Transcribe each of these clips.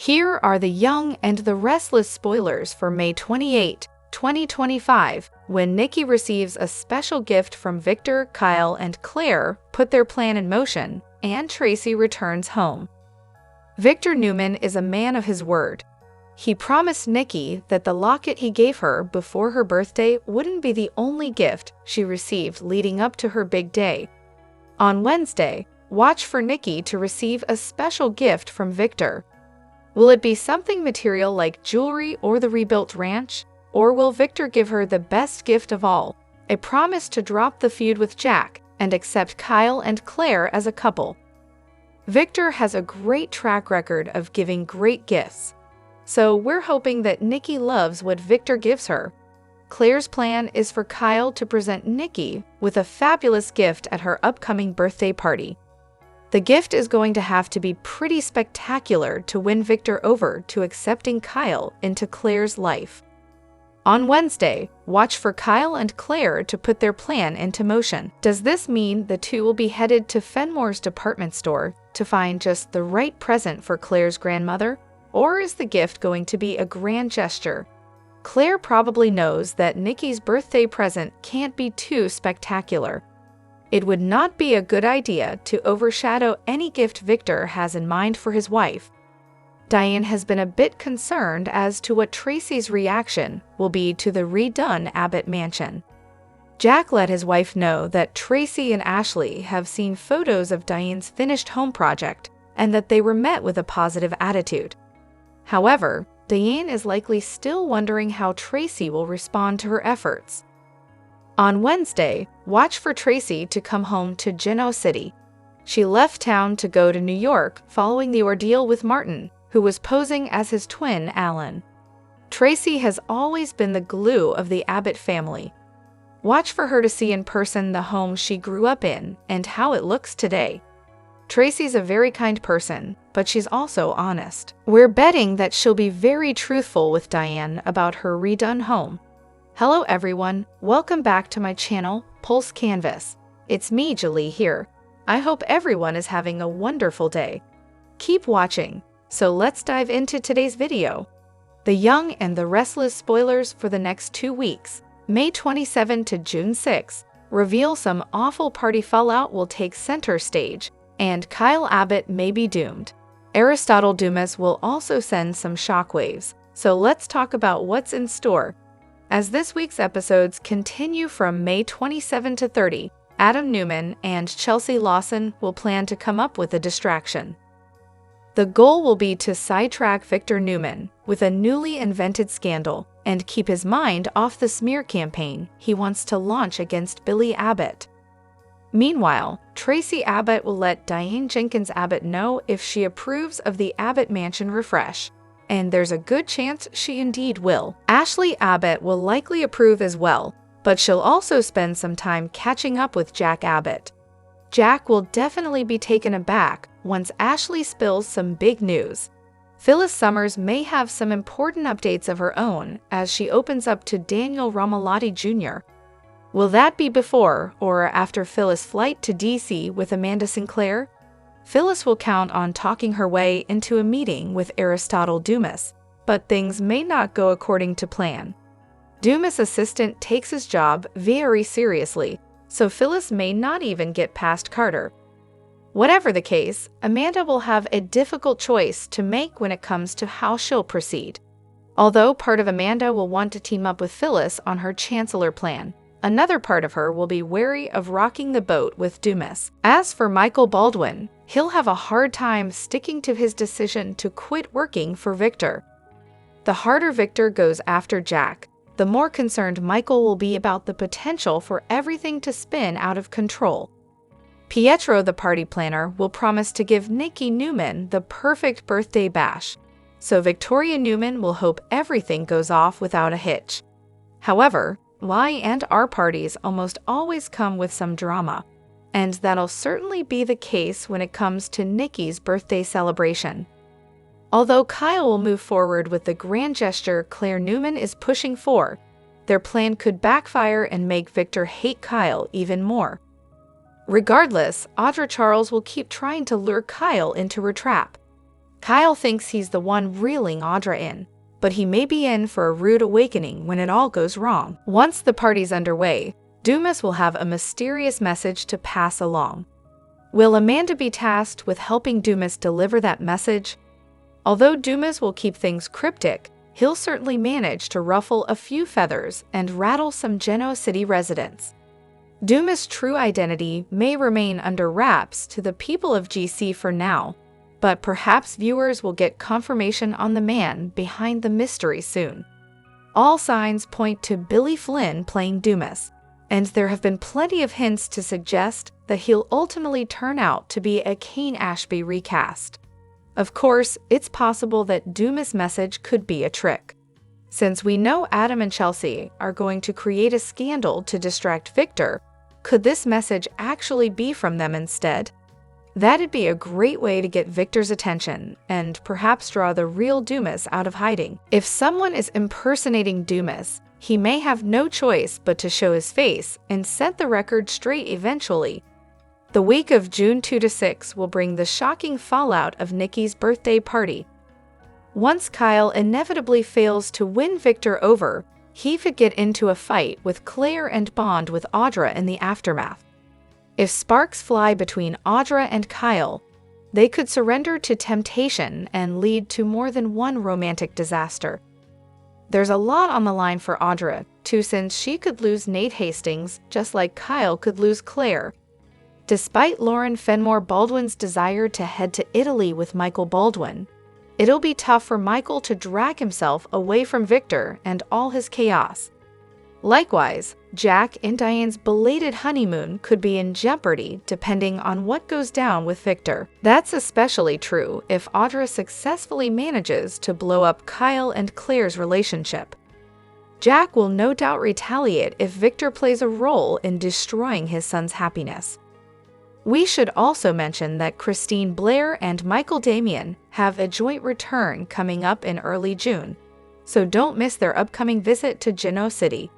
Here are the Young and the Restless spoilers for May 28, 2025, when Nikki receives a special gift from Victor, Kyle, and Claire put their plan in motion, and Tracy returns home. Victor Newman is a man of his word. He promised Nikki that the locket he gave her before her birthday wouldn't be the only gift she received leading up to her big day. On Wednesday, watch for Nikki to receive a special gift from Victor. Will it be something material like jewelry or the rebuilt ranch? Or will Victor give her the best gift of all, a promise to drop the feud with Jack and accept Kyle and Claire as a couple? Victor has a great track record of giving great gifts, so we're hoping that Nikki loves what Victor gives her. Claire's plan is for Kyle to present Nikki with a fabulous gift at her upcoming birthday party. The gift is going to have to be pretty spectacular to win Victor over to accepting Kyle into Claire's life. On Wednesday, watch for Kyle and Claire to put their plan into motion. Does this mean the two will be headed to Fenmore's department store to find just the right present for Claire's grandmother? Or is the gift going to be a grand gesture? Claire probably knows that Nikki's birthday present can't be too spectacular. It would not be a good idea to overshadow any gift Victor has in mind for his wife. Diane has been a bit concerned as to what Tracy's reaction will be to the redone Abbott mansion. Jack let his wife know that Tracy and Ashley have seen photos of Diane's finished home project and that they were met with a positive attitude. However, Diane is likely still wondering how Tracy will respond to her efforts. On Wednesday, watch for Tracy to come home to Genoa City. She left town to go to New York following the ordeal with Martin, who was posing as his twin, Alan. Tracy has always been the glue of the Abbott family. Watch for her to see in person the home she grew up in and how it looks today. Tracy's a very kind person, but she's also honest. We're betting that she'll be very truthful with Diane about her redone home. Hello everyone, welcome back to my channel, Pulse Canvas. It's me, Julie here. I hope everyone is having a wonderful day. Keep watching, so let's dive into today's video. The Young and the Restless spoilers for the next 2 weeks, May 27 to June 6, reveal some awful party fallout will take center stage, and Kyle Abbott may be doomed. Aristotle Dumas will also send some shockwaves, so let's talk about what's in store. As this week's episodes continue from May 27 to 30, Adam Newman and Chelsea Lawson will plan to come up with a distraction. The goal will be to sidetrack Victor Newman with a newly invented scandal and keep his mind off the smear campaign he wants to launch against Billy Abbott. Meanwhile, Tracy Abbott will let Diane Jenkins Abbott know if she approves of the Abbott Mansion refresh, and there's a good chance she indeed will. Ashley Abbott will likely approve as well, but she'll also spend some time catching up with Jack Abbott. Jack will definitely be taken aback once Ashley spills some big news. Phyllis Summers may have some important updates of her own as she opens up to Daniel Romalotti Jr. Will that be before or after Phyllis' flight to DC with Amanda Sinclair? Phyllis will count on talking her way into a meeting with Aristotle Dumas, but things may not go according to plan. Dumas' assistant takes his job very seriously, so Phyllis may not even get past Carter. Whatever the case, Amanda will have a difficult choice to make when it comes to how she'll proceed. Although part of Amanda will want to team up with Phyllis on her Chancellor plan, another part of her will be wary of rocking the boat with Dumas. As for Michael Baldwin, he'll have a hard time sticking to his decision to quit working for Victor. The harder Victor goes after Jack, the more concerned Michael will be about the potential for everything to spin out of control. Pietro, the party planner, will promise to give Nikki Newman the perfect birthday bash, so Victoria Newman will hope everything goes off without a hitch. However, Y and R parties almost always come with some drama, and that'll certainly be the case when it comes to Nikki's birthday celebration. Although Kyle will move forward with the grand gesture Claire Newman is pushing for, their plan could backfire and make Victor hate Kyle even more. Regardless, Audra Charles will keep trying to lure Kyle into her trap. Kyle thinks he's the one reeling Audra in, but he may be in for a rude awakening when it all goes wrong. Once the party's underway, Dumas will have a mysterious message to pass along. Will Amanda be tasked with helping Dumas deliver that message? Although Dumas will keep things cryptic, he'll certainly manage to ruffle a few feathers and rattle some Genoa City residents. Dumas' true identity may remain under wraps to the people of GC for now, but perhaps viewers will get confirmation on the man behind the mystery soon. All signs point to Billy Flynn playing Dumas, and there have been plenty of hints to suggest that he'll ultimately turn out to be a Kane Ashby recast. Of course, it's possible that Dumas' message could be a trick. Since we know Adam and Chelsea are going to create a scandal to distract Victor, could this message actually be from them instead? That'd be a great way to get Victor's attention and perhaps draw the real Dumas out of hiding. If someone is impersonating Dumas, he may have no choice but to show his face and set the record straight eventually. The week of June 2 to 6 will bring the shocking fallout of Nikki's birthday party. Once Kyle inevitably fails to win Victor over, he could get into a fight with Claire and bond with Audra in the aftermath. If sparks fly between Audra and Kyle, they could surrender to temptation and lead to more than one romantic disaster. There's a lot on the line for Audra, too, since she could lose Nate Hastings just like Kyle could lose Claire. Despite Lauren Fenmore Baldwin's desire to head to Italy with Michael Baldwin, it'll be tough for Michael to drag himself away from Victor and all his chaos. Likewise, Jack and Diane's belated honeymoon could be in jeopardy depending on what goes down with Victor. That's especially true if Audra successfully manages to blow up Kyle and Claire's relationship. Jack will no doubt retaliate if Victor plays a role in destroying his son's happiness. We should also mention that Christine Blair and Michael Damian have a joint return coming up in early June, so don't miss their upcoming visit to Genoa City.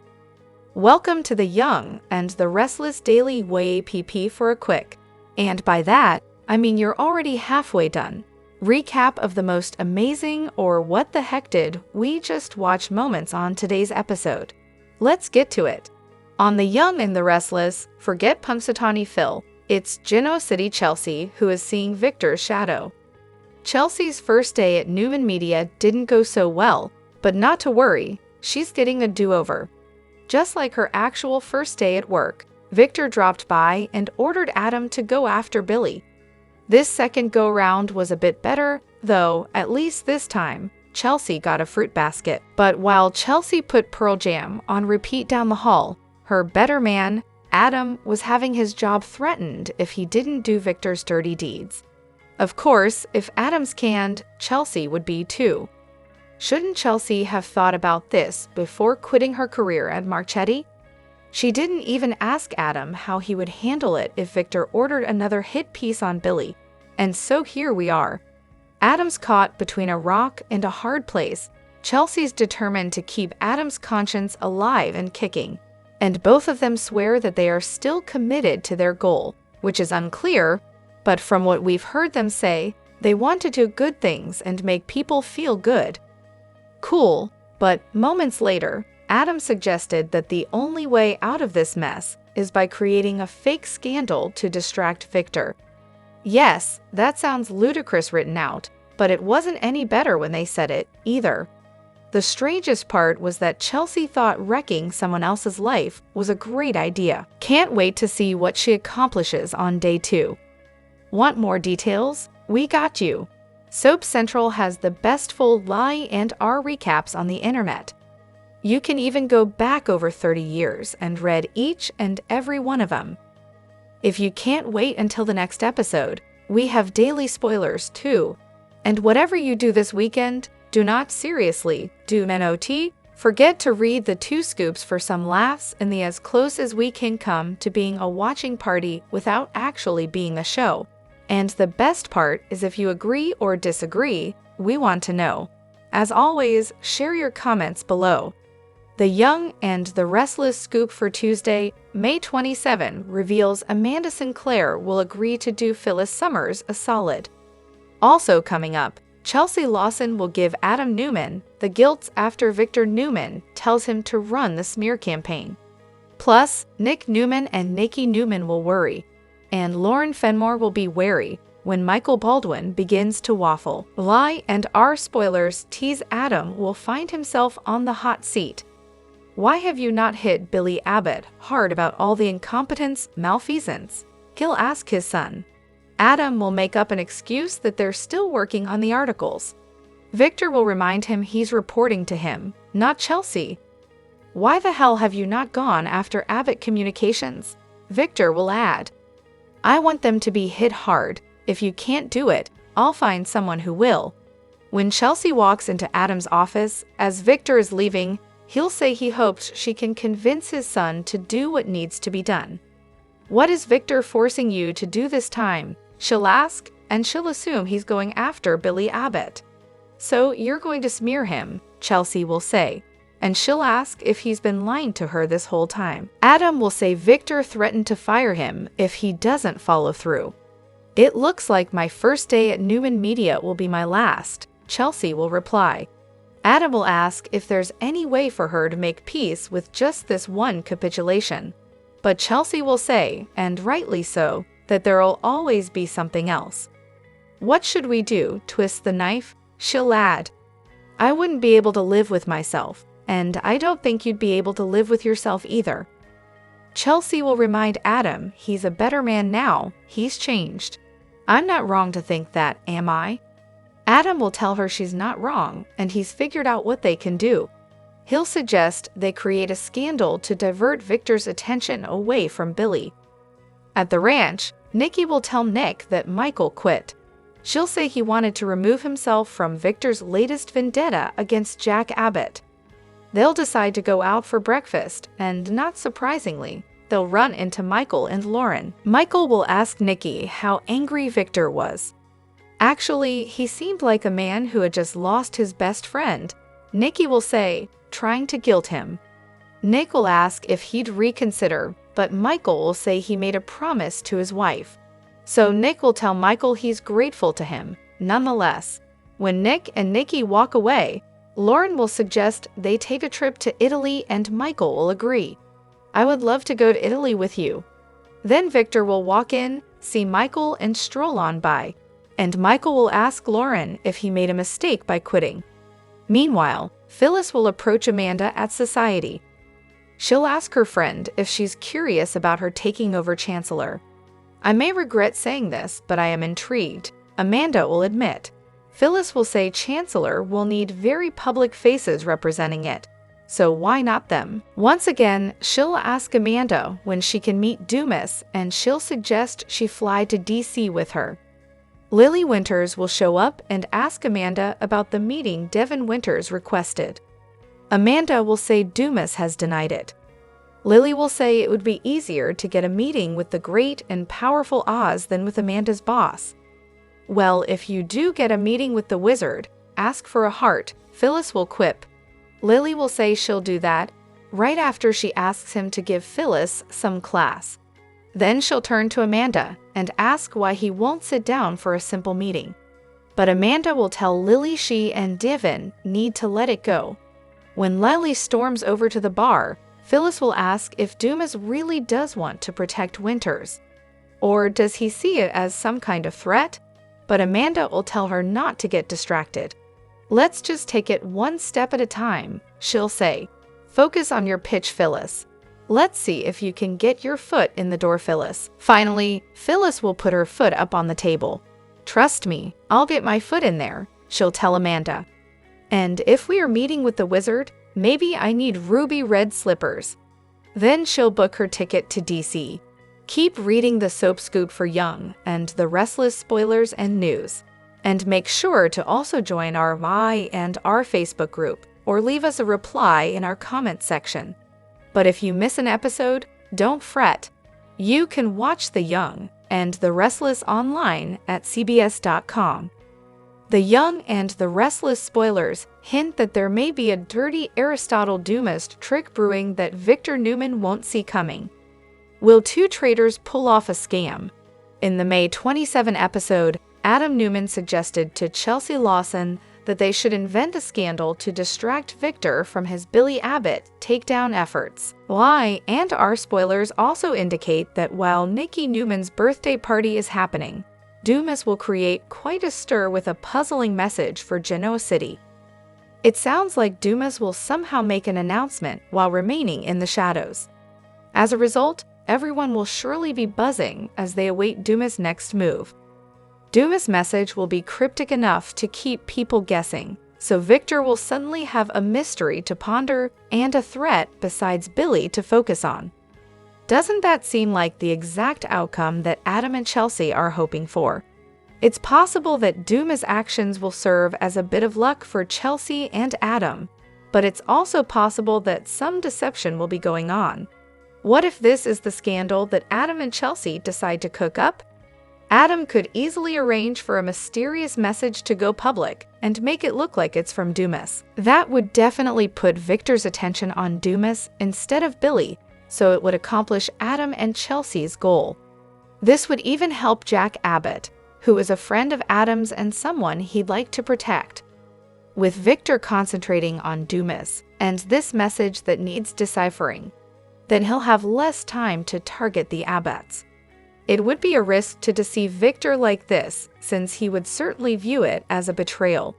Welcome to the Young and the Restless Daily YAPP for a quick, and by that, I mean you're already halfway done, recap of the most amazing or what the heck did we just watch moments on today's episode. Let's get to it. On the Young and the Restless, forget Punxsutawney Phil. It's Genoa City Chelsea who is seeing Victor's shadow. Chelsea's first day at Newman Media didn't go so well, but not to worry, she's getting a do-over. Just like her actual first day at work, Victor dropped by and ordered Adam to go after Billy. This second go-round was a bit better, though, at least this time, Chelsea got a fruit basket. But while Chelsea put Pearl Jam on repeat down the hall, her better man, Adam, was having his job threatened if he didn't do Victor's dirty deeds. Of course, if Adam's canned, Chelsea would be too. Shouldn't Chelsea have thought about this before quitting her career at Marchetti? She didn't even ask Adam how he would handle it if Victor ordered another hit piece on Billy. And so here we are. Adam's caught between a rock and a hard place. Chelsea's determined to keep Adam's conscience alive and kicking. And both of them swear that they are still committed to their goal, which is unclear, but from what we've heard them say, they want to do good things and make people feel good. Cool, but moments later, Adam suggested that the only way out of this mess is by creating a fake scandal to distract Victor. Yes, that sounds ludicrous written out, but it wasn't any better when they said it, either. The strangest part was that Chelsea thought wrecking someone else's life was a great idea. Can't wait to see what she accomplishes on day 2. Want more details? We got you. Soap Central has the best full lie and R recaps on the internet. You can even go back over 30 years and read each and every one of them. If you can't wait until the next episode, we have daily spoilers too. And whatever you do this weekend, do not seriously do not forget to read the 2 scoops for some laughs in the as close as we can come to being a watching party without actually being a show. And the best part is if you agree or disagree, we want to know. As always, share your comments below. The Young and the Restless scoop for Tuesday, May 27, reveals Amanda Sinclair will agree to do Phyllis Summers a solid. Also coming up, Chelsea Lawson will give Adam Newman the guilt after Victor Newman tells him to run the smear campaign. Plus, Nick Newman and Nikki Newman will worry, and Lauren Fenmore will be wary when Michael Baldwin begins to waffle. Lie and our spoilers tease Adam will find himself on the hot seat. Why have you not hit Billy Abbott hard about all the incompetence, malfeasance? He'll ask his son. Adam will make up an excuse that they're still working on the articles. Victor will remind him he's reporting to him, not Chelsea. Why the hell have you not gone after Abbott Communications? Victor will add. I want them to be hit hard. If you can't do it, I'll find someone who will. When Chelsea walks into Adam's office as Victor is leaving, he'll say he hopes she can convince his son to do what needs to be done. What is Victor forcing you to do this time? She'll ask, and she'll assume he's going after Billy Abbott. So you're going to smear him, Chelsea will say, and she'll ask if he's been lying to her this whole time. Adam will say Victor threatened to fire him if he doesn't follow through. It looks like my first day at Newman Media will be my last, Chelsea will reply. Adam will ask if there's any way for her to make peace with just this one capitulation. But Chelsea will say, and rightly so, that there'll always be something else. What should we do? Twist the knife? She'll add. I wouldn't be able to live with myself, and I don't think you'd be able to live with yourself either. Chelsea will remind Adam he's a better man now, he's changed. I'm not wrong to think that, am I? Adam will tell her she's not wrong, and he's figured out what they can do. He'll suggest they create a scandal to divert Victor's attention away from Billy. At the ranch, Nikki will tell Nick that Michael quit. She'll say he wanted to remove himself from Victor's latest vendetta against Jack Abbott. They'll decide to go out for breakfast, and not surprisingly, they'll run into Michael and Lauren. Michael will ask Nikki how angry Victor was. Actually, he seemed like a man who had just lost his best friend. Nikki will say, trying to guilt him. Nick will ask if he'd reconsider, but Michael will say he made a promise to his wife. So Nick will tell Michael he's grateful to him, nonetheless. When Nick and Nikki walk away, Lauren will suggest they take a trip to Italy and Michael will agree. I would love to go to Italy with you. Then Victor will walk in, see Michael and stroll on by, and Michael will ask Lauren if he made a mistake by quitting. Meanwhile, Phyllis will approach Amanda at Society. She'll ask her friend if she's curious about her taking over Chancellor. I may regret saying this, but I am intrigued, Amanda will admit. Phyllis will say Chancellor will need very public faces representing it, so why not them? Once again, she'll ask Amanda when she can meet Dumas, and she'll suggest she fly to DC with her. Lily Winters will show up and ask Amanda about the meeting Devin Winters requested. Amanda will say Dumas has denied it. Lily will say it would be easier to get a meeting with the great and powerful Oz than with Amanda's boss. Well, if you do get a meeting with the wizard, ask for a heart, Phyllis will quip. Lily will say she'll do that right after she asks him to give Phyllis some class. Then she'll turn to Amanda and ask why he won't sit down for a simple meeting. But Amanda will tell Lily she and Devin need to let it go. When Lily storms over to the bar, Phyllis will ask if Dumas really does want to protect Winters. Or does he see it as some kind of threat? But Amanda will tell her not to get distracted. Let's just take it one step at a time, she'll say. Focus on your pitch, Phyllis. Let's see if you can get your foot in the door, Phyllis. Finally, Phyllis will put her foot up on the table. Trust me, I'll get my foot in there, she'll tell Amanda. And if we are meeting with the wizard, maybe I need ruby red slippers. Then she'll book her ticket to DC. Keep reading the Soap Scoop for Young and the Restless spoilers and news. And make sure to also join our My and our Facebook group, or leave us a reply in our comment section. But if you miss an episode, don't fret. You can watch The Young and The Restless online at cbs.com. The Young and The Restless spoilers hint that there may be a dirty Aristotle Dumas trick brewing that Victor Newman won't see coming. Will two traders pull off a scam? In the May 27 episode, Adam Newman suggested to Chelsea Lawson that they should invent a scandal to distract Victor from his Billy Abbott takedown efforts. Y and R spoilers also indicate that while Nikki Newman's birthday party is happening, Dumas will create quite a stir with a puzzling message for Genoa City. It sounds like Dumas will somehow make an announcement while remaining in the shadows. As a result, everyone will surely be buzzing as they await Dumas' next move. Dumas' message will be cryptic enough to keep people guessing, so Victor will suddenly have a mystery to ponder and a threat besides Billy to focus on. Doesn't that seem like the exact outcome that Adam and Chelsea are hoping for? It's possible that Dumas' actions will serve as a bit of luck for Chelsea and Adam, but it's also possible that some deception will be going on. What if this is the scandal that Adam and Chelsea decide to cook up? Adam could easily arrange for a mysterious message to go public and make it look like it's from Dumas. That would definitely put Victor's attention on Dumas instead of Billy, so it would accomplish Adam and Chelsea's goal. This would even help Jack Abbott, who is a friend of Adam's and someone he'd like to protect. With Victor concentrating on Dumas and this message that needs deciphering, then he'll have less time to target the Abbotts. It would be a risk to deceive Victor like this, since he would certainly view it as a betrayal.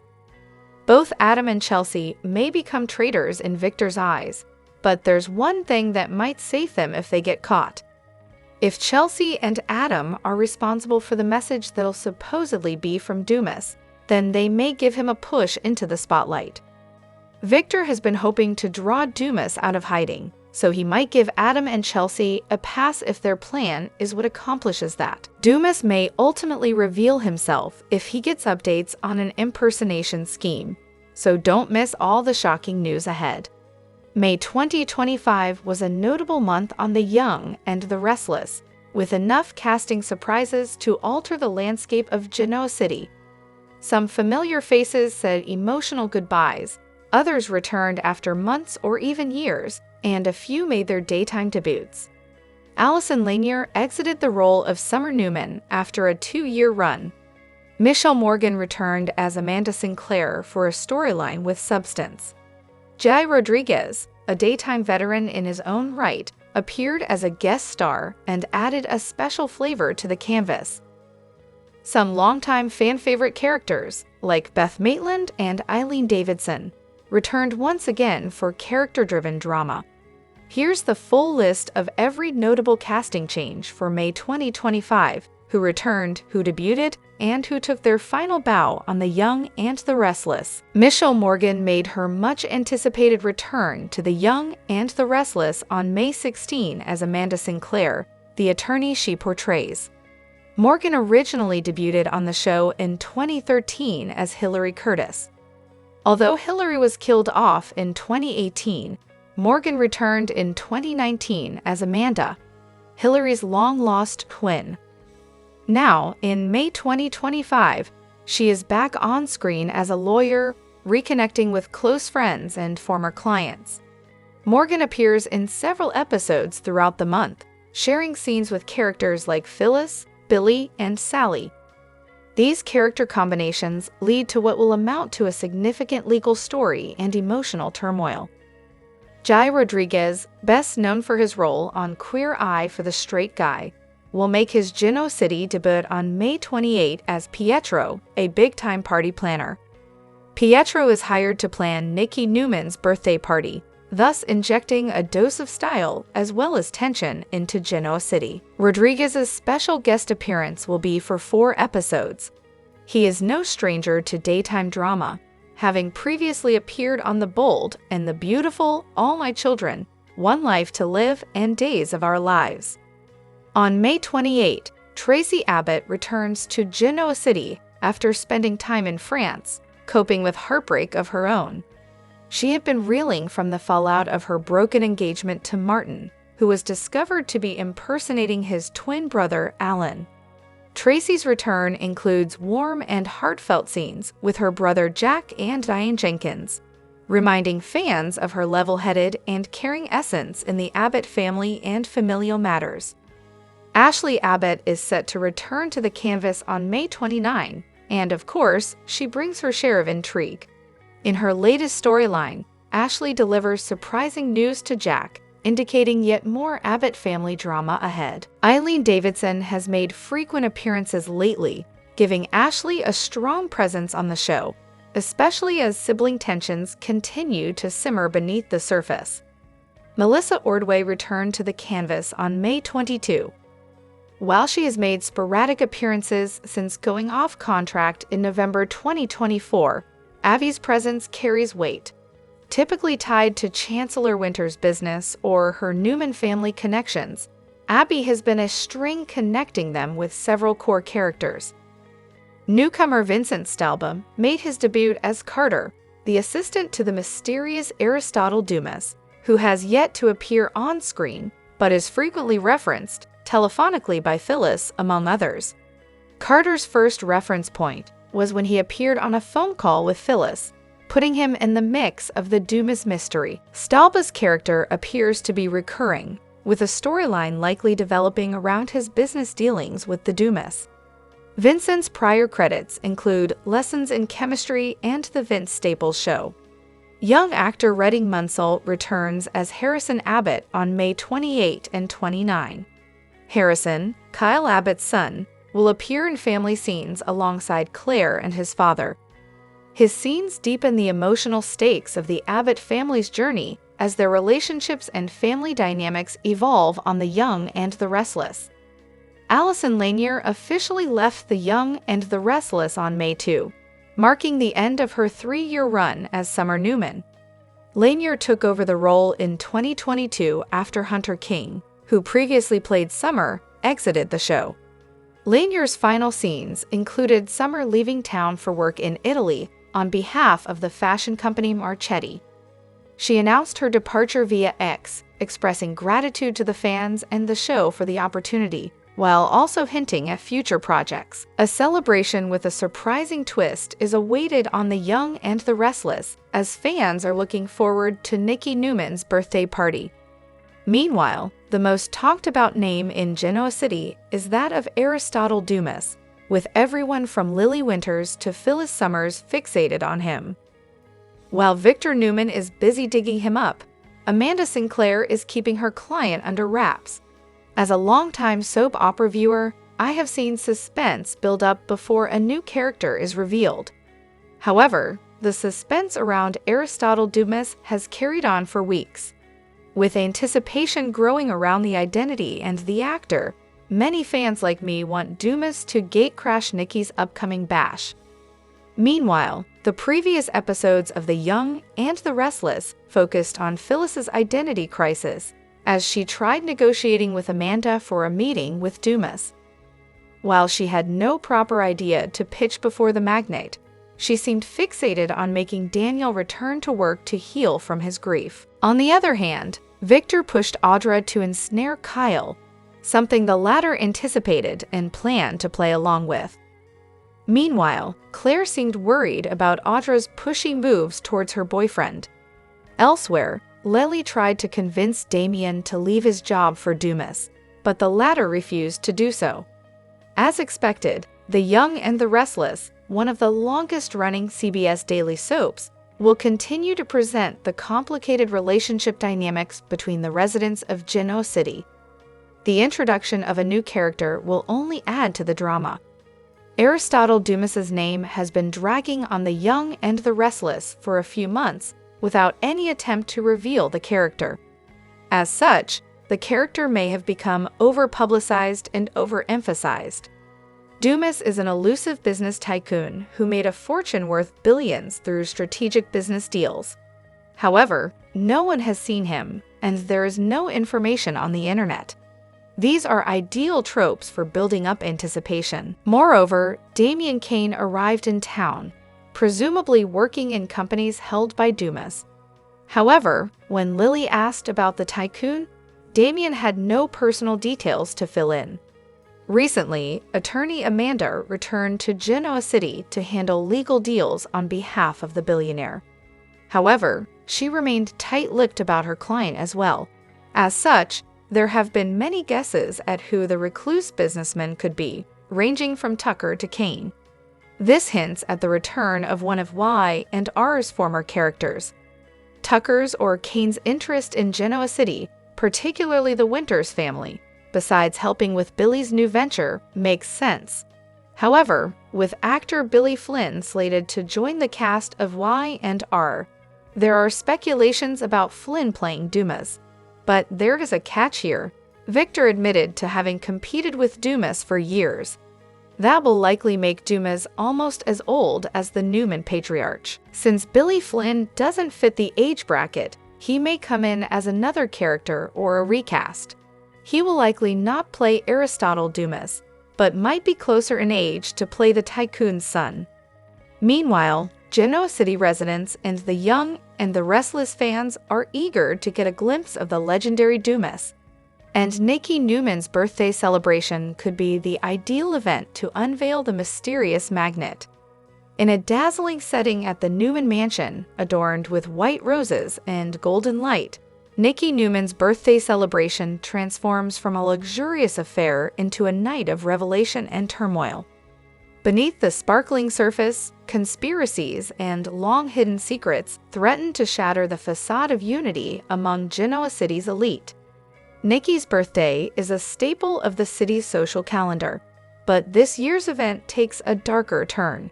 Both Adam and Chelsea may become traitors in Victor's eyes, but there's one thing that might save them if they get caught. If Chelsea and Adam are responsible for the message that'll supposedly be from Dumas, then they may give him a push into the spotlight. Victor has been hoping to draw Dumas out of hiding, so he might give Adam and Chelsea a pass if their plan is what accomplishes that. Dumas may ultimately reveal himself if he gets updates on an impersonation scheme, so don't miss all the shocking news ahead. May 2025 was a notable month on the young and the restless, with enough casting surprises to alter the landscape of Genoa City. Some familiar faces said emotional goodbyes, others returned after months or even years, and a few made their daytime debuts. Allison Lanier exited the role of Summer Newman after a 2-year run. Michelle Morgan returned as Amanda Sinclair for a storyline with substance. Jai Rodriguez, a daytime veteran in his own right, appeared as a guest star and added a special flavor to the canvas. Some longtime fan-favorite characters, like Beth Maitland and Eileen Davidson, returned once again for character-driven drama. Here's the full list of every notable casting change for May 2025, who returned, who debuted, and who took their final bow on The Young and the Restless. Michelle Morgan made her much-anticipated return to The Young and the Restless on May 16 as Amanda Sinclair, the attorney she portrays. Morgan originally debuted on the show in 2013 as Hillary Curtis. Although Hillary was killed off in 2018, Morgan returned in 2019 as Amanda, Hillary's long-lost twin. Now, in May 2025, she is back on screen as a lawyer, reconnecting with close friends and former clients. Morgan appears in several episodes throughout the month, sharing scenes with characters like Phyllis, Billy, and Sally. These character combinations lead to what will amount to a significant legal story and emotional turmoil. Jai Rodriguez, best known for his role on Queer Eye for the Straight Guy, will make his Genoa City debut on May 28 as Pietro, a big-time party planner. Pietro is hired to plan Nikki Newman's birthday party, thus injecting a dose of style as well as tension into Genoa City. Rodriguez's special guest appearance will be for 4 episodes. He is no stranger to daytime drama, having previously appeared on The Bold and the beautiful All My Children, One Life to Live, and Days of Our Lives. On May 28, Tracy Abbott returns to Genoa City after spending time in France, coping with heartbreak of her own. She had been reeling from the fallout of her broken engagement to Martin, who was discovered to be impersonating his twin brother, Alan. Tracy's return includes warm and heartfelt scenes with her brother Jack and Diane Jenkins, reminding fans of her level-headed and caring essence in the Abbott family and familial matters. Ashley Abbott is set to return to the canvas on May 29, and of course, she brings her share of intrigue. In her latest storyline, Ashley delivers surprising news to Jack, indicating yet more Abbott family drama ahead. Eileen Davidson has made frequent appearances lately, giving Ashley a strong presence on the show, especially as sibling tensions continue to simmer beneath the surface. Melissa Ordway returned to the canvas on May 22. While she has made sporadic appearances since going off contract in November 2024, Abby's presence carries weight. Typically tied to Chancellor Winter's business or her Newman family connections, Abby has been a string connecting them with several core characters. Newcomer Vincent Stalba made his debut as Carter, the assistant to the mysterious Aristotle Dumas, who has yet to appear on screen but is frequently referenced telephonically by Phyllis, among others. Carter's first reference point was when he appeared on a phone call with Phyllis, putting him in the mix of the Dumas mystery. Stalba's character appears to be recurring, with a storyline likely developing around his business dealings with the Dumas. Vincent's prior credits include Lessons in Chemistry and The Vince Staples Show. Young actor Redding Munsell returns as Harrison Abbott on May 28 and 29. Harrison, Kyle Abbott's son, will appear in family scenes alongside Claire and his father. His scenes deepen the emotional stakes of the Abbott family's journey as their relationships and family dynamics evolve on The Young and the Restless. Allison Lanier officially left The Young and the Restless on May 2, marking the end of her 3-year run as Summer Newman. Lanier took over the role in 2022 after Hunter King, who previously played Summer, exited the show. Lanier's final scenes included Summer leaving town for work in Italy on behalf of the fashion company Marchetti. She announced her departure via X, expressing gratitude to the fans and the show for the opportunity, while also hinting at future projects. A celebration with a surprising twist is awaited on The Young and the Restless, as fans are looking forward to Nikki Newman's birthday party. Meanwhile, the most talked about name in Genoa City is that of Aristotle Dumas, with everyone from Lily Winters to Phyllis Summers fixated on him. While Victor Newman is busy digging him up, Amanda Sinclair is keeping her client under wraps. As a longtime soap opera viewer, I have seen suspense build up before a new character is revealed. However, the suspense around Aristotle Dumas has carried on for weeks. With anticipation growing around the identity and the actor, many fans like me want Dumas to gatecrash Nikki's upcoming bash. Meanwhile, the previous episodes of The Young and the Restless focused on Phyllis's identity crisis, as she tried negotiating with Amanda for a meeting with Dumas. While she had no proper idea to pitch before the magnate, she seemed fixated on making Daniel return to work to heal from his grief. On the other hand, Victor pushed Audra to ensnare Kyle, something the latter anticipated and planned to play along with. Meanwhile, Claire seemed worried about Audra's pushy moves towards her boyfriend. Elsewhere, Lely tried to convince Damien to leave his job for Dumas, but the latter refused to do so. As expected, The Young and the Restless, one of the longest-running CBS daily soaps, will continue to present the complicated relationship dynamics between the residents of Genoa City. The introduction of a new character will only add to the drama. Aristotle Dumas's name has been dragging on The Young and the Restless for a few months without any attempt to reveal the character. As such, the character may have become over-publicized and overemphasized. Dumas is an elusive business tycoon who made a fortune worth billions through strategic business deals. However, no one has seen him, and there is no information on the internet. These are ideal tropes for building up anticipation. Moreover, Damien Kane arrived in town, presumably working in companies held by Dumas. However, when Lily asked about the tycoon, Damien had no personal details to fill in. Recently, attorney Amanda returned to Genoa City to handle legal deals on behalf of the billionaire. However, she remained tight-lipped about her client as well. As such, There have been many guesses at who the recluse businessman could be, ranging from Tucker to Kane. This hints at the return of one of Y and R's former characters. Tucker's or Kane's interest in Genoa City, particularly the Winters family, besides helping with Billy's new venture, makes sense. However, with actor Billy Flynn slated to join the cast of Y and R, there are speculations about Flynn playing Dumas. But there is a catch here. Victor admitted to having competed with Dumas for years. That will likely make Dumas almost as old as the Newman patriarch. Since Billy Flynn doesn't fit the age bracket, he may come in as another character or a recast. He will likely not play Aristotle Dumas, but might be closer in age to play the tycoon's son. Meanwhile, Genoa City residents and the young and the Restless fans are eager to get a glimpse of the legendary Dumas. And Nikki Newman's birthday celebration could be the ideal event to unveil the mysterious magnet. In a dazzling setting at the Newman mansion, adorned with white roses and golden light, Nikki Newman's birthday celebration transforms from a luxurious affair into a night of revelation and turmoil. Beneath the sparkling surface, conspiracies and long-hidden secrets threaten to shatter the facade of unity among Genoa City's elite. Nikki's birthday is a staple of the city's social calendar, but this year's event takes a darker turn.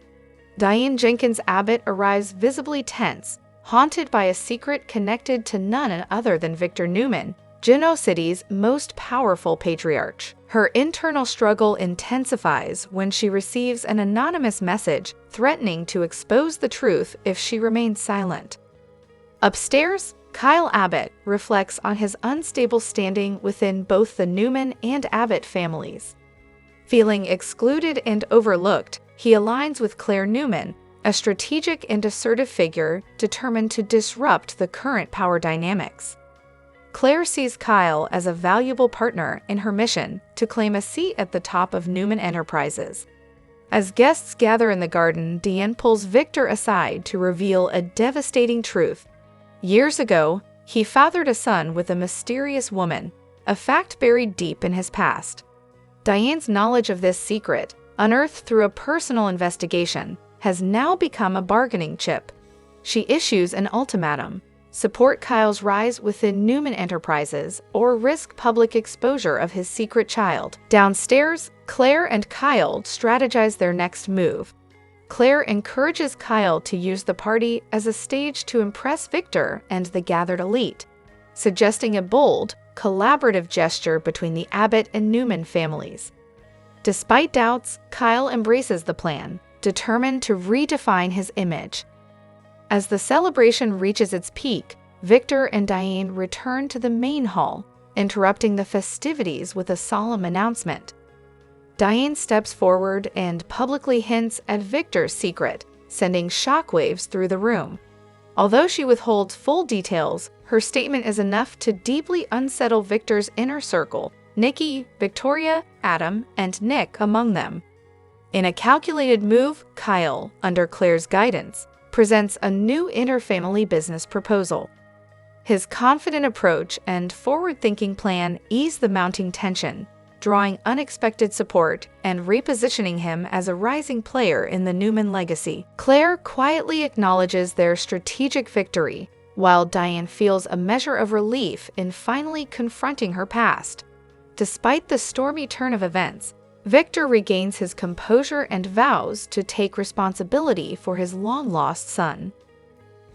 Diane Jenkins Abbott arrives visibly tense, haunted by a secret connected to none other than Victor Newman, Genoa City's most powerful patriarch. Her internal struggle intensifies when she receives an anonymous message threatening to expose the truth if she remains silent. Upstairs, Kyle Abbott reflects on his unstable standing within both the Newman and Abbott families. Feeling excluded and overlooked, he aligns with Claire Newman, a strategic and assertive figure determined to disrupt the current power dynamics. Claire sees Kyle as a valuable partner in her mission to claim a seat at the top of Newman Enterprises. As guests gather in the garden, Diane pulls Victor aside to reveal a devastating truth. Years ago, he fathered a son with a mysterious woman, a fact buried deep in his past. Diane's knowledge of this secret, unearthed through a personal investigation, has now become a bargaining chip. She issues an ultimatum: support Kyle's rise within Newman Enterprises or risk public exposure of his secret child. Downstairs, Claire and Kyle strategize their next move. Claire encourages Kyle to use the party as a stage to impress Victor and the gathered elite, suggesting a bold, collaborative gesture between the Abbott and Newman families. Despite doubts, Kyle embraces the plan, determined to redefine his image. As the celebration reaches its peak, Victor and Diane return to the main hall, interrupting the festivities with a solemn announcement. Diane steps forward and publicly hints at Victor's secret, sending shockwaves through the room. Although she withholds full details, her statement is enough to deeply unsettle Victor's inner circle, Nikki, Victoria, Adam, and Nick among them. In a calculated move, Kyle, under Claire's guidance, presents a new inter-family business proposal. His confident approach and forward-thinking plan ease the mounting tension, drawing unexpected support and repositioning him as a rising player in the Newman legacy. Claire quietly acknowledges their strategic victory, while Diane feels a measure of relief in finally confronting her past. Despite the stormy turn of events, Victor regains his composure and vows to take responsibility for his long-lost son.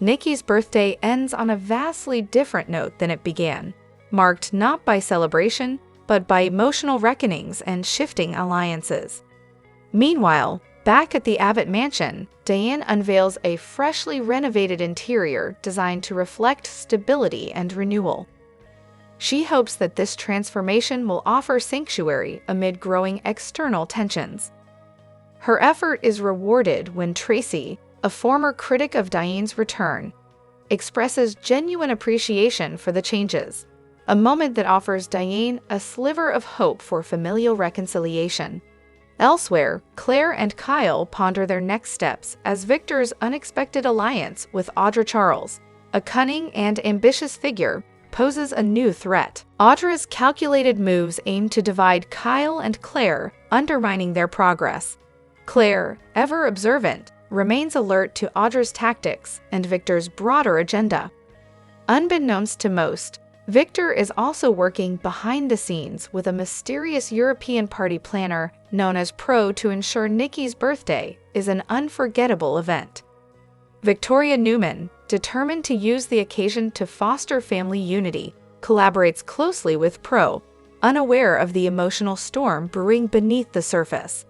Nikki's birthday ends on a vastly different note than it began, marked not by celebration, but by emotional reckonings and shifting alliances. Meanwhile, back at the Abbott mansion, Diane unveils a freshly renovated interior designed to reflect stability and renewal. She hopes that this transformation will offer sanctuary amid growing external tensions. Her effort is rewarded when Tracy, a former critic of Diane's return, expresses genuine appreciation for the changes, a moment that offers Diane a sliver of hope for familial reconciliation. Elsewhere, Claire and Kyle ponder their next steps as Victor's unexpected alliance with Audra Charles, a cunning and ambitious figure, poses a new threat. Audra's calculated moves aim to divide Kyle and Claire, undermining their progress. Claire, ever observant, remains alert to Audra's tactics and Victor's broader agenda. Unbeknownst to most, Victor is also working behind the scenes with a mysterious European party planner known as Pro to ensure Nikki's birthday is an unforgettable event. Victoria Newman, determined to use the occasion to foster family unity, collaborates closely with Pro, unaware of the emotional storm brewing beneath the surface.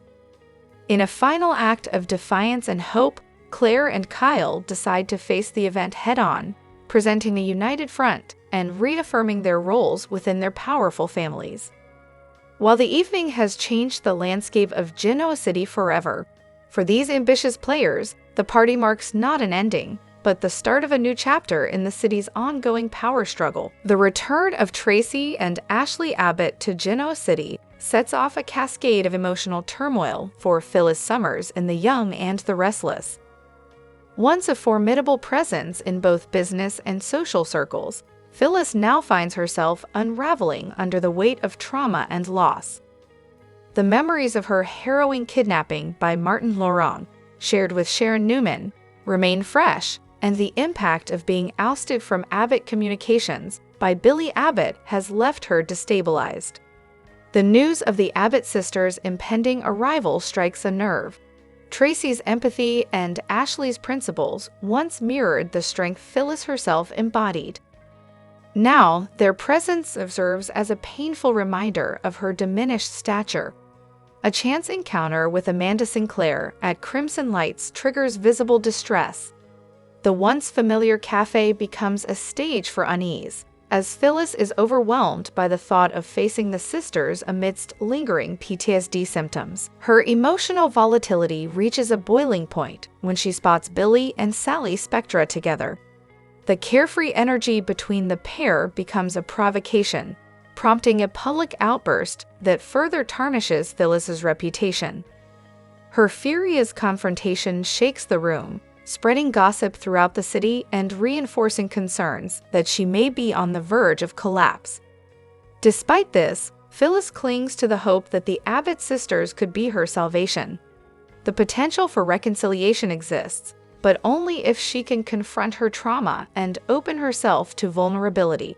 In a final act of defiance and hope, Claire and Kyle decide to face the event head-on, presenting a united front and reaffirming their roles within their powerful families. While the evening has changed the landscape of Genoa City forever, for these ambitious players, the party marks not an ending, but the start of a new chapter in the city's ongoing power struggle. The return of Tracy and Ashley Abbott to Genoa City sets off a cascade of emotional turmoil for Phyllis Summers in The Young and the Restless. Once a formidable presence in both business and social circles, Phyllis now finds herself unraveling under the weight of trauma and loss. The memories of her harrowing kidnapping by Martin Laurent, shared with Sharon Newman, remain fresh, and the impact of being ousted from Abbott Communications by Billy Abbott has left her destabilized. The news of the Abbott sisters' impending arrival strikes a nerve. Tracy's empathy and Ashley's principles once mirrored the strength Phyllis herself embodied. Now, their presence serves as a painful reminder of her diminished stature. A chance encounter with Amanda Sinclair at Crimson Lights triggers visible distress. The once familiar cafe becomes a stage for unease, as Phyllis is overwhelmed by the thought of facing the sisters amidst lingering PTSD symptoms. Her emotional volatility reaches a boiling point when she spots Billy and Sally Spectra together. The carefree energy between the pair becomes a provocation, prompting a public outburst that further tarnishes Phyllis's reputation. Her furious confrontation shakes the room, spreading gossip throughout the city and reinforcing concerns that she may be on the verge of collapse. Despite this, Phyllis clings to the hope that the Abbott sisters could be her salvation. The potential for reconciliation exists, but only if she can confront her trauma and open herself to vulnerability.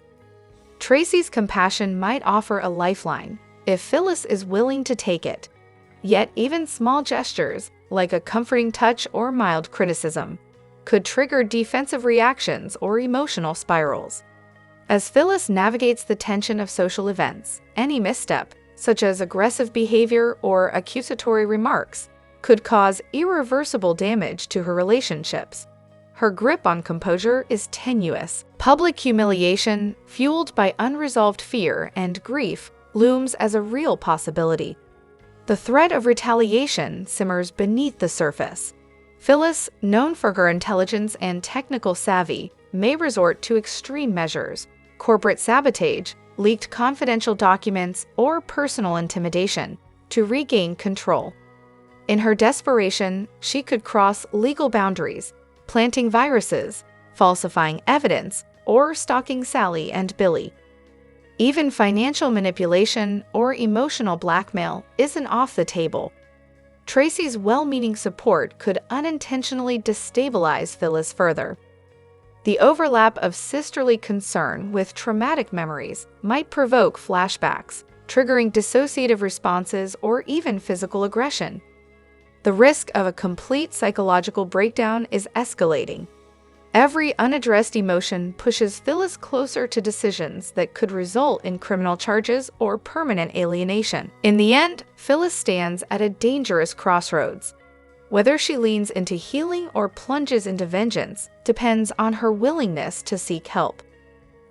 Tracy's compassion might offer a lifeline, if Phyllis is willing to take it. Yet even small gestures, like a comforting touch or mild criticism, could trigger defensive reactions or emotional spirals. As Phyllis navigates the tension of social events, any misstep, such as aggressive behavior or accusatory remarks, could cause irreversible damage to her relationships. Her grip on composure is tenuous. Public humiliation, fueled by unresolved fear and grief, looms as a real possibility. The threat of retaliation simmers beneath the surface. Phyllis, known for her intelligence and technical savvy, may resort to extreme measures: corporate sabotage, leaked confidential documents, or personal intimidation, to regain control. In her desperation, she could cross legal boundaries, planting viruses, falsifying evidence, or stalking Sally and Billy. Even financial manipulation or emotional blackmail isn't off the table. Tracy's well-meaning support could unintentionally destabilize Phyllis further. The overlap of sisterly concern with traumatic memories might provoke flashbacks, triggering dissociative responses or even physical aggression. The risk of a complete psychological breakdown is escalating. Every unaddressed emotion pushes Phyllis closer to decisions that could result in criminal charges or permanent alienation. In the end, Phyllis stands at a dangerous crossroads. Whether she leans into healing or plunges into vengeance depends on her willingness to seek help.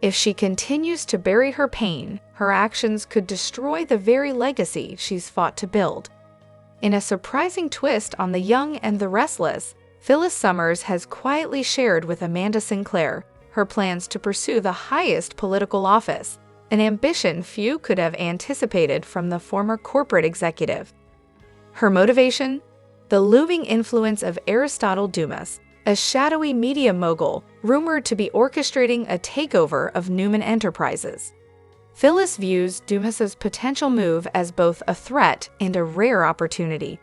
If she continues to bury her pain, her actions could destroy the very legacy she's fought to build. In a surprising twist on The Young and the Restless, Phyllis Summers has quietly shared with Amanda Sinclair her plans to pursue the highest political office, an ambition few could have anticipated from the former corporate executive. Her motivation? The looming influence of Aristotle Dumas, a shadowy media mogul rumored to be orchestrating a takeover of Newman Enterprises. Phyllis views Dumas's potential move as both a threat and a rare opportunity.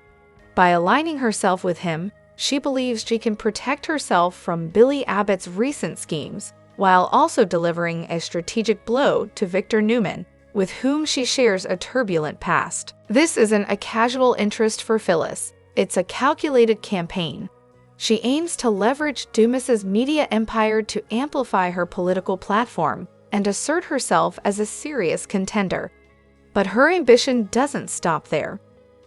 By aligning herself with him, she believes she can protect herself from Billy Abbott's recent schemes, while also delivering a strategic blow to Victor Newman, with whom she shares a turbulent past. This isn't a casual interest for Phyllis, it's a calculated campaign. She aims to leverage Dumas's media empire to amplify her political platform and assert herself as a serious contender. But her ambition doesn't stop there.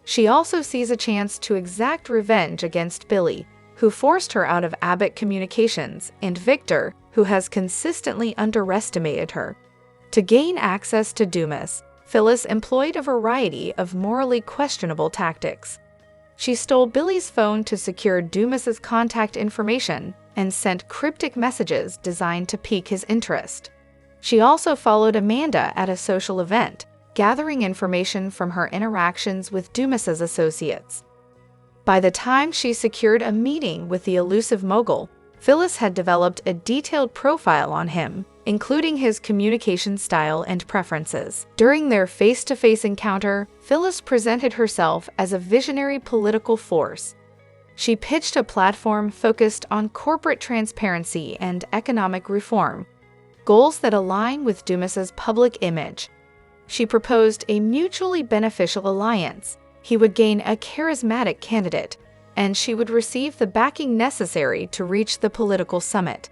She also sees a chance to exact revenge against Billy, who forced her out of Abbott Communications, and Victor, who has consistently underestimated her. To gain access to Dumas, Phyllis employed a variety of morally questionable tactics. She stole Billy's phone to secure Dumas's contact information and sent cryptic messages designed to pique his interest. She also followed Amanda at a social event, gathering information from her interactions with Dumas's associates. By the time she secured a meeting with the elusive mogul, Phyllis had developed a detailed profile on him, including his communication style and preferences. During their face-to-face encounter, Phyllis presented herself as a visionary political force. She pitched a platform focused on corporate transparency and economic reform, goals that align with Dumas's public image. She proposed a mutually beneficial alliance. He would gain a charismatic candidate, and she would receive the backing necessary to reach the political summit.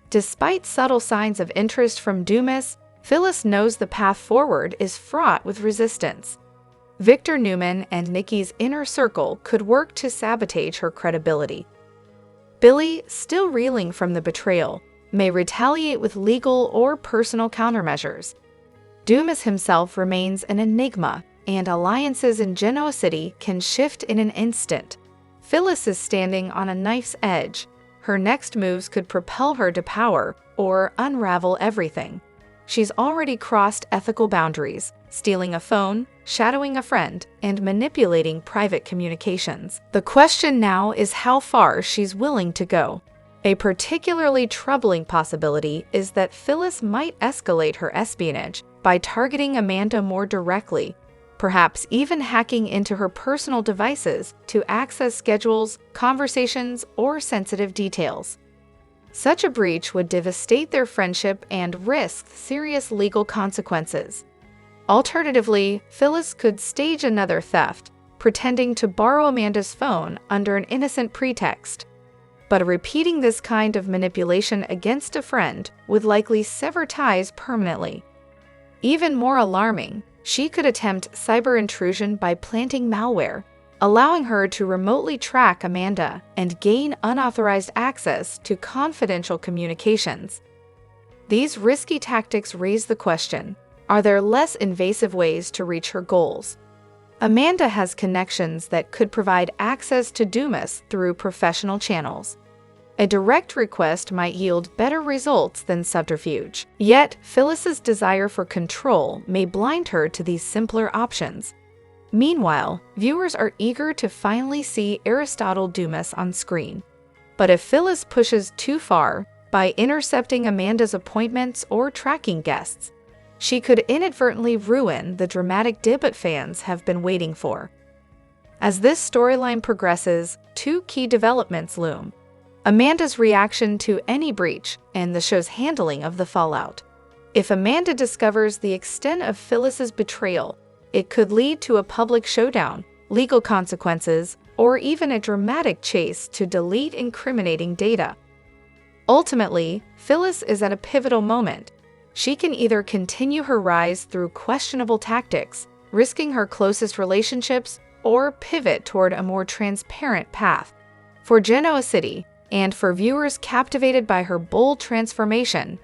Despite subtle signs of interest from Dumas, Phyllis knows the path forward is fraught with resistance. Victor Newman and Nikki's inner circle could work to sabotage her credibility. Billy, still reeling from the betrayal, may retaliate with legal or personal countermeasures. Dumas himself remains an enigma, and alliances in Genoa City can shift in an instant. Phyllis is standing on a knife's edge. Her next moves could propel her to power or unravel everything. She's already crossed ethical boundaries, stealing a phone, shadowing a friend, and manipulating private communications. The question now is how far she's willing to go. A particularly troubling possibility is that Phyllis might escalate her espionage by targeting Amanda more directly, perhaps even hacking into her personal devices to access schedules, conversations, or sensitive details. Such a breach would devastate their friendship and risk serious legal consequences. Alternatively, Phyllis could stage another theft, pretending to borrow Amanda's phone under an innocent pretext. But repeating this kind of manipulation against a friend would likely sever ties permanently. Even more alarming, she could attempt cyber intrusion by planting malware, allowing her to remotely track Amanda and gain unauthorized access to confidential communications. These risky tactics raise the question, are there less invasive ways to reach her goals? Amanda has connections that could provide access to Dumas through professional channels. A direct request might yield better results than subterfuge. Yet, Phyllis's desire for control may blind her to these simpler options. Meanwhile, viewers are eager to finally see Aristotle Dumas on screen. But if Phyllis pushes too far, by intercepting Amanda's appointments or tracking guests, she could inadvertently ruin the dramatic debut fans have been waiting for. As this storyline progresses, two key developments loom: Amanda's reaction to any breach and the show's handling of the fallout. If Amanda discovers the extent of Phyllis's betrayal, it could lead to a public showdown, legal consequences, or even a dramatic chase to delete incriminating data. Ultimately, Phyllis is at a pivotal moment. She can either continue her rise through questionable tactics, risking her closest relationships, or pivot toward a more transparent path. For Genoa City, and for viewers captivated by her bold transformation,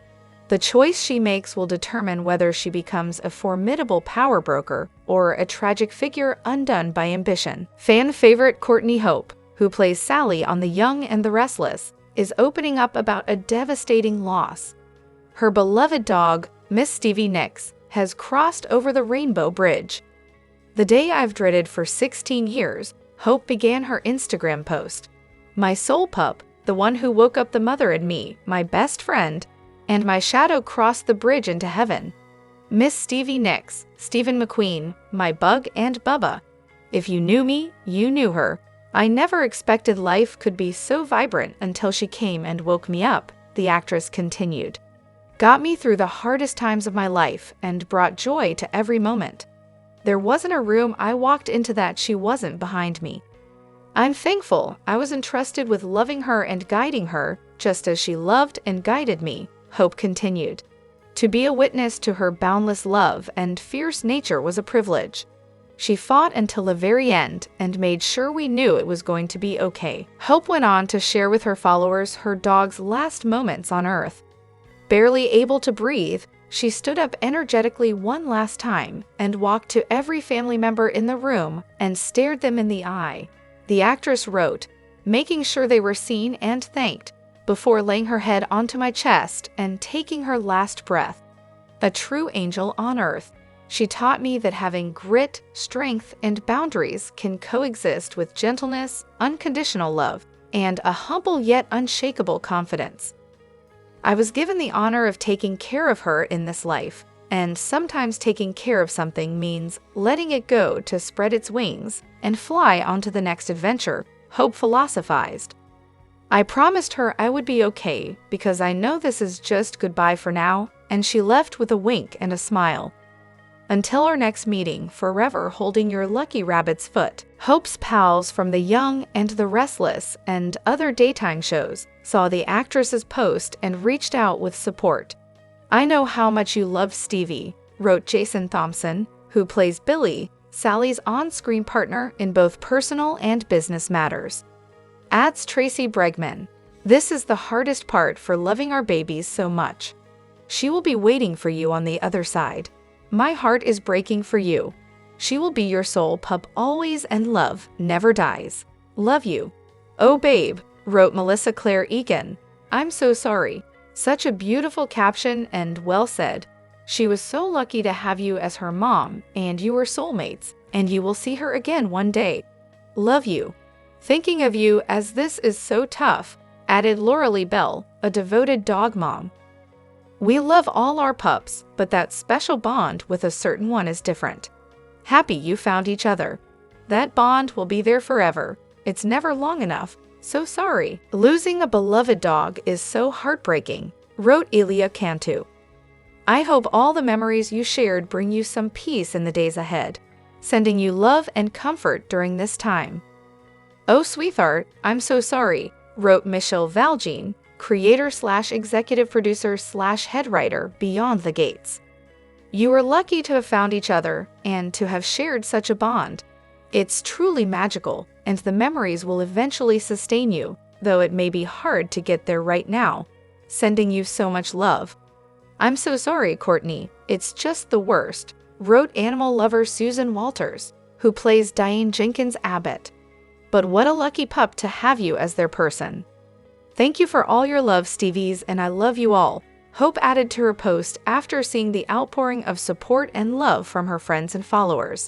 the choice she makes will determine whether she becomes a formidable power broker or a tragic figure undone by ambition. Fan favorite Courtney Hope, who plays Sally on The Young and the Restless, is opening up about a devastating loss. Her beloved dog, Miss Stevie Nicks, has crossed over the Rainbow Bridge. "The day I've dreaded for 16 years, Hope began her Instagram post. My soul pup, the one who woke up the mother in me, my best friend, and my shadow crossed the bridge into heaven. Miss Stevie Nicks, Stephen McQueen, my bug and Bubba. If you knew me, you knew her. I never expected life could be so vibrant until she came and woke me up, the actress continued. Got me through the hardest times of my life and brought joy to every moment. There wasn't a room I walked into that she wasn't behind me. I'm thankful I was entrusted with loving her and guiding her, just as she loved and guided me, Hope continued. To be a witness to her boundless love and fierce nature was a privilege. She fought until the very end and made sure we knew it was going to be okay. Hope went on to share with her followers her dog's last moments on Earth. Barely able to breathe, she stood up energetically one last time and walked to every family member in the room and stared them in the eye. The actress wrote, making sure they were seen and thanked, before laying her head onto my chest and taking her last breath. A true angel on Earth. She taught me that having grit, strength, and boundaries can coexist with gentleness, unconditional love, and a humble yet unshakable confidence. I was given the honor of taking care of her in this life, and sometimes taking care of something means letting it go to spread its wings and fly onto the next adventure, Hope philosophized. I promised her I would be okay because I know this is just goodbye for now, and she left with a wink and a smile. Until our next meeting, forever holding your lucky rabbit's foot. Hope's pals from The Young and the Restless and other daytime shows saw the actress's post and reached out with support. I know how much you love Stevie, wrote Jason Thompson, who plays Billy, Sally's on-screen partner in both personal and business matters. Adds Tracy Bregman. This is the hardest part for loving our babies so much. She will be waiting for you on the other side. My heart is breaking for you. She will be your soul pup always and love never dies. Love you. Oh babe, wrote Melissa Claire Egan. I'm so sorry. Such a beautiful caption and well said. She was so lucky to have you as her mom, and you were soulmates, and you will see her again one day. Love you. Thinking of you as this is so tough, added Laura Lee Bell, a devoted dog mom. We love all our pups, but that special bond with a certain one is different. Happy you found each other. That bond will be there forever. It's never long enough. So sorry. Losing a beloved dog is so heartbreaking, wrote Elia Cantu. I hope all the memories you shared bring you some peace in the days ahead, sending you love and comfort during this time. Oh sweetheart, I'm so sorry, wrote Michelle Valjean, creator/executive producer/head writer Beyond the Gates. You were lucky to have found each other and to have shared such a bond. It's truly magical, and the memories will eventually sustain you, though it may be hard to get there right now. Sending you so much love. I'm so sorry, Courtney. It's just the worst, wrote animal lover Susan Walters, who plays Diane Jenkins Abbott. But what a lucky pup to have you as their person. Thank you for all your love, Stevies, and I love you all, Hope added to her post after seeing the outpouring of support and love from her friends and followers.